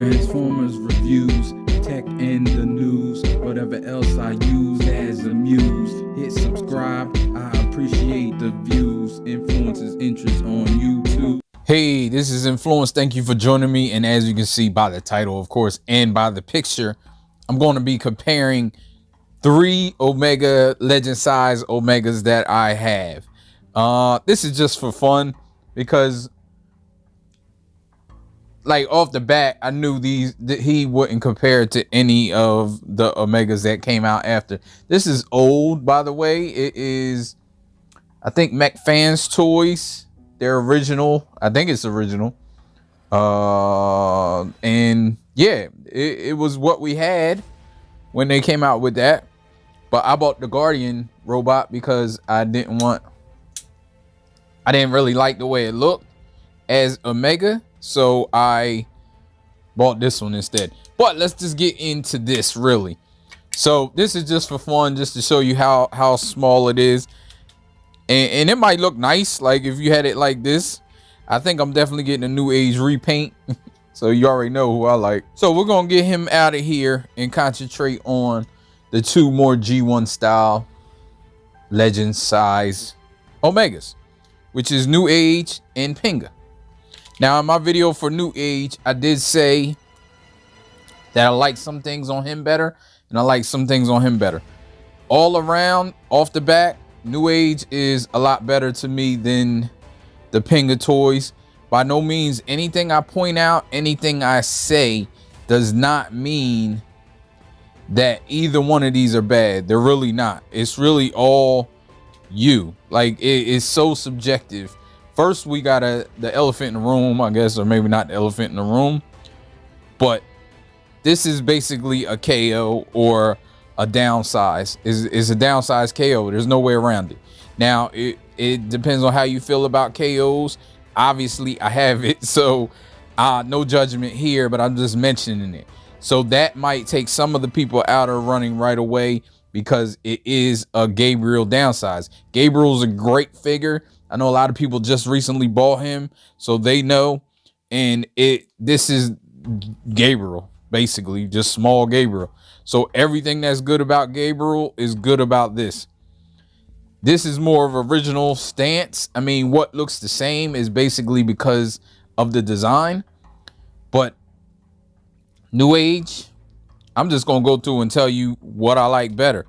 Transformers reviews, tech and the news, whatever else I use as a muse. Hit subscribe, I appreciate the views. Influences interest on YouTube. Hey, this is Influence. Thank you for joining me. And as you can see by the title, of course, and by the picture, I'm going to be comparing 3 Omega legend size Omegas that I have. This is just for fun because, like, off the bat, I knew he wouldn't compare to any of the Omegas that came out after. This is old, by the way. It is, I think, MechFansToys. They're original. I think it's original. And yeah, it was what we had when they came out with that. But I bought the Guardian robot because I didn't really like the way it looked as Omega. So I bought this one instead. But let's just get into this really. So this is just for fun, just to show you how small it is. And it might look nice, like if you had it like this. I think I'm definitely getting a Newage repaint. So you already know who I like. So we're going to get him out of here and concentrate on the 2 more G1 style legend size Omegas, which is Newage and Pangu. Now in my video for Newage, I did say that I like some things on him better and I like some things on him better. All around, off the bat, Newage is a lot better to me than the Pangu toys. By no means anything I point out, anything I say does not mean that either one of these are bad. They're really not. It's really all you. Like, it is so subjective. First, we got the elephant in the room, I guess, or maybe not the elephant in the room, but this is basically a KO or a downsize. Is a downsize KO. There's no way around it. Now it depends on how you feel about KOs. Obviously I have it, so no judgment here, but I'm just mentioning it. So that might take some of the people out of running right away because it is a Gabriel downsize. Gabriel's a great figure. I know a lot of people just recently bought him, so they know. And this is Gabriel, basically just small Gabriel. So everything that's good about Gabriel is good about this. This is more of original stance. I mean, what looks the same is basically because of the design. But Newage, I'm just going to go through and tell you what I like better.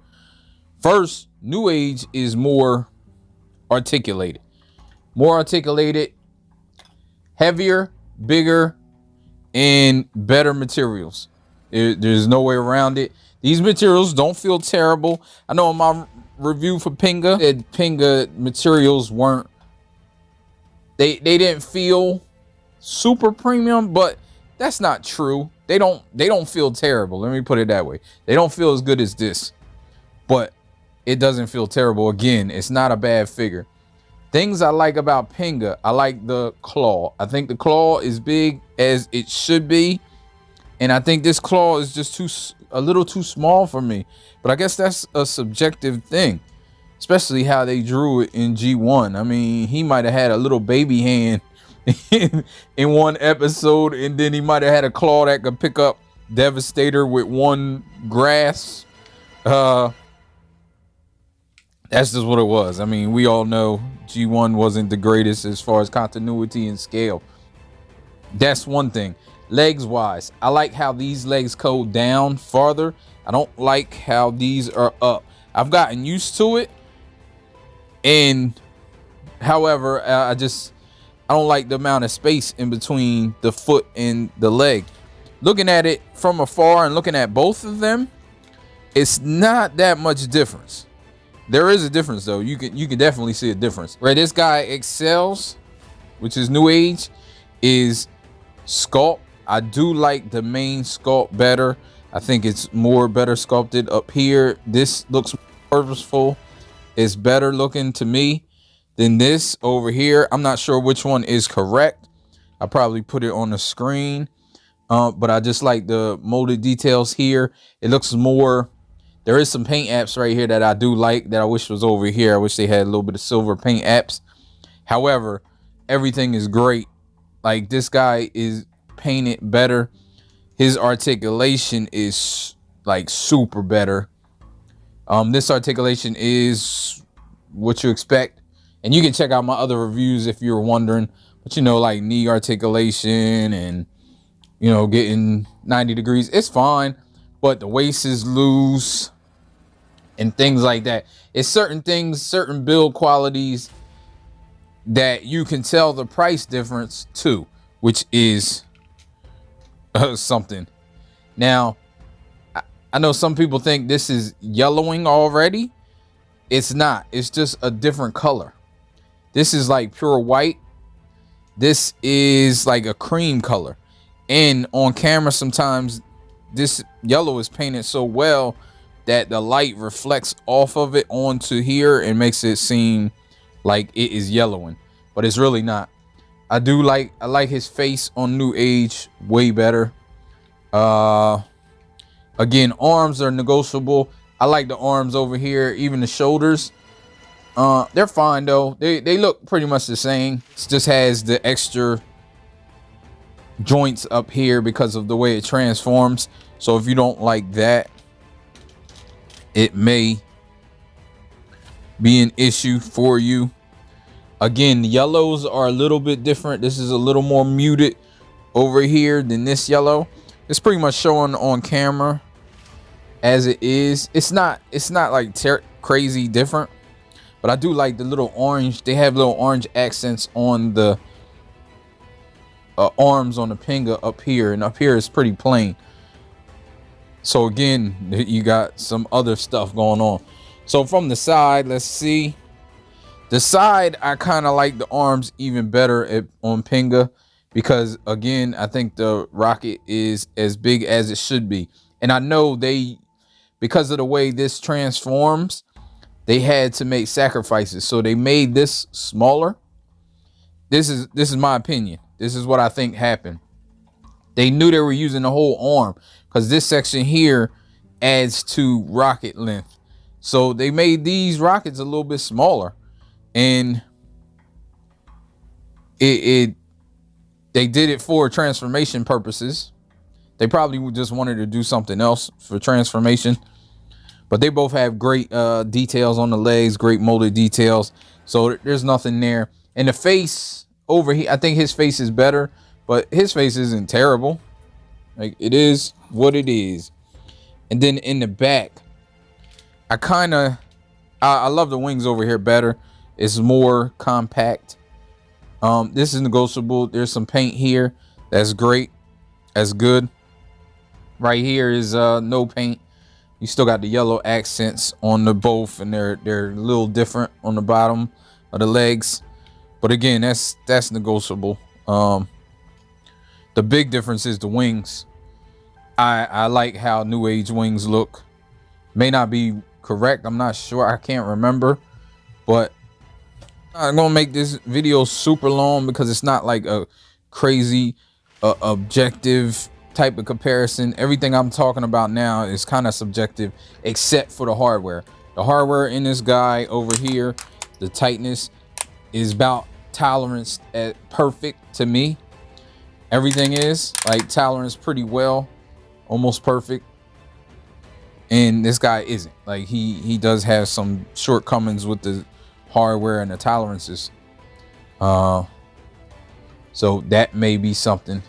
First, Newage is more articulated. More articulated, heavier, bigger, and better materials. There's no way around it. These materials don't feel terrible. I know in my review for Pangu, that Pangu materials weren't, they didn't feel super premium, but that's not true. They don't feel terrible. Let me put it that way. They don't feel as good as this, but it doesn't feel terrible. Again, it's not a bad figure. Things I like about Pangu, I like the claw. I think the claw is big as it should be. And I think this claw is just a little too small for me. But I guess that's a subjective thing, especially how they drew it in G1. I mean, he might have had a little baby hand in one episode, and then he might have had a claw that could pick up Devastator with one grasp. That's just what it was. I mean, we all know G1 wasn't the greatest as far as continuity and scale. That's one thing. Legs wise, I like how these legs go down farther. I don't like how these are up. I've gotten used to it, and however, I don't like the amount of space in between the foot and the leg. Looking at it from afar and looking at both of them, it's not that much difference. There is a difference though. You can definitely see a difference. Where this guy excels, which is Newage, is sculpt. I do like the main sculpt better. I think it's better sculpted up here. This looks purposeful. It's better looking to me than this over here. I'm not sure which one is correct. I'll probably put it on the screen. But I just like the molded details here. It looks more, there is some paint apps right here that I do like that I wish was over here. I wish they had a little bit of silver paint apps. However, everything is great. Like, this guy is painted better. his articulation is like super better. This articulation is what you expect, and you can check out my other reviews if you're wondering. But you know, like knee articulation and, you know, getting 90 degrees, it's fine, but the waist is loose and things like that. It's certain things, certain build qualities that you can tell the price difference too, which is something. Now, I know some people think this is yellowing already. It's not. It's just a different color. This is like pure white. This is like a cream color. And on camera, sometimes this yellow is painted so well that the light reflects off of it onto here and makes it seem like it is yellowing, but it's really not. I like his face on Newage way better. Again, arms are negotiable. I like the arms over here, even the shoulders. They're fine though. They look pretty much the same. It just has the extra joints up here because of the way it transforms. So if you don't like that, it may be an issue for you. Again, the yellows are a little bit different. This is a little more muted over here than this yellow. It's pretty much showing on camera as it is. It's not like crazy different, but I do like the little orange. They have little orange accents on the arms on the Pangu up here, and up here is pretty plain. So again, you got some other stuff going on. So from the side, let's see. The side, I kind of like the arms even better on Pangu, because again, I think the rocket is as big as it should be. And I know because of the way this transforms, they had to make sacrifices. So they made this smaller. This is my opinion. This is what I think happened. They knew they were using the whole arm, because this section here adds to rocket length. So they made these rockets a little bit smaller, and they did it for transformation purposes. They probably just wanted to do something else for transformation, but they both have great details on the legs, great molded details. So there's nothing there. And the face over here, I think his face is better, but his face isn't terrible. Like, it is what it is. And then in the back, I love the wings over here better. It's more compact. This is negotiable. There's some paint here. That's great. That's good. Right here is no paint. You still got the yellow accents on the both, and they're a little different on the bottom of the legs. But again, that's negotiable. The big difference is the wings. I like how Newage wings look. May not be correct. I'm not sure. I can't remember. But I'm gonna make this video super long because it's not like a crazy objective type of comparison. Everything I'm talking about now is kind of subjective, except for the hardware. The hardware in this guy over here, the tightness is about tolerance at perfect to me. Everything is like tolerance pretty well, almost perfect. And this guy isn't. Like, he does have some shortcomings with the hardware and the tolerances. So that may be something.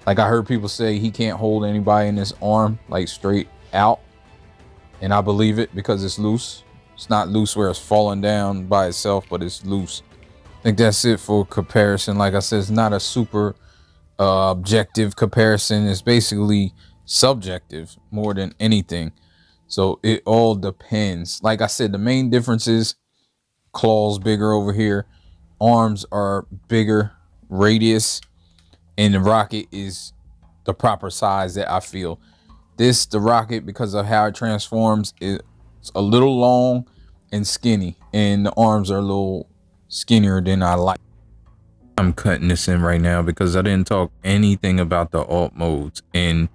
Like, I heard people say he can't hold anybody in his arm like straight out, and I believe it because it's loose. It's not loose where it's falling down by itself, but it's loose. I think that's it for comparison. Like I said, it's not a super objective comparison. It's basically subjective more than anything. So it all depends. Like I said, the main difference is claws bigger over here, arms are bigger, radius, and the rocket is the proper size that I feel. The rocket, because of how it transforms, is a little long and skinny, and the arms are a little skinnier than I like. I'm cutting this in right now because I didn't talk anything about the alt modes, and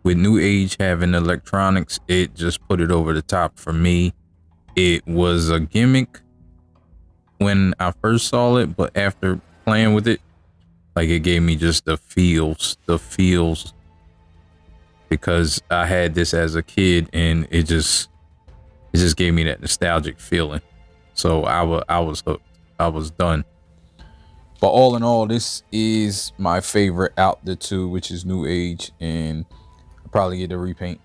with Newage having electronics, it just put it over the top for me. It was a gimmick when I first saw it, but after playing with it, like, it gave me just the feels because I had this as a kid and it just gave me that nostalgic feeling. So I was hooked. I was done. But all in all, this is my favorite out the two, which is Newage, and I'll probably get the repaint.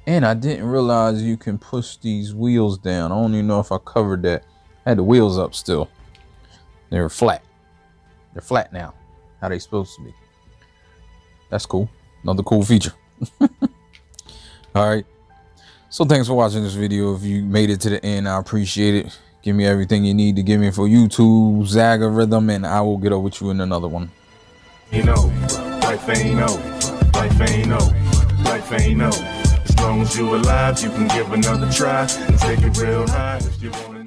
And I didn't realize you can push these wheels down. I don't even know if I covered that. I had the wheels up still. They're flat. They're flat now. How they supposed to be. That's cool. Another cool feature. All right. So thanks for watching this video. If you made it to the end, I appreciate it. Give me everything you need to give me for YouTube's algorithm, and I will get up with you in another one. You know, life ain't over. Life ain't over. Life ain't over. As long as you alive, you can give another try and take it real high if you want it.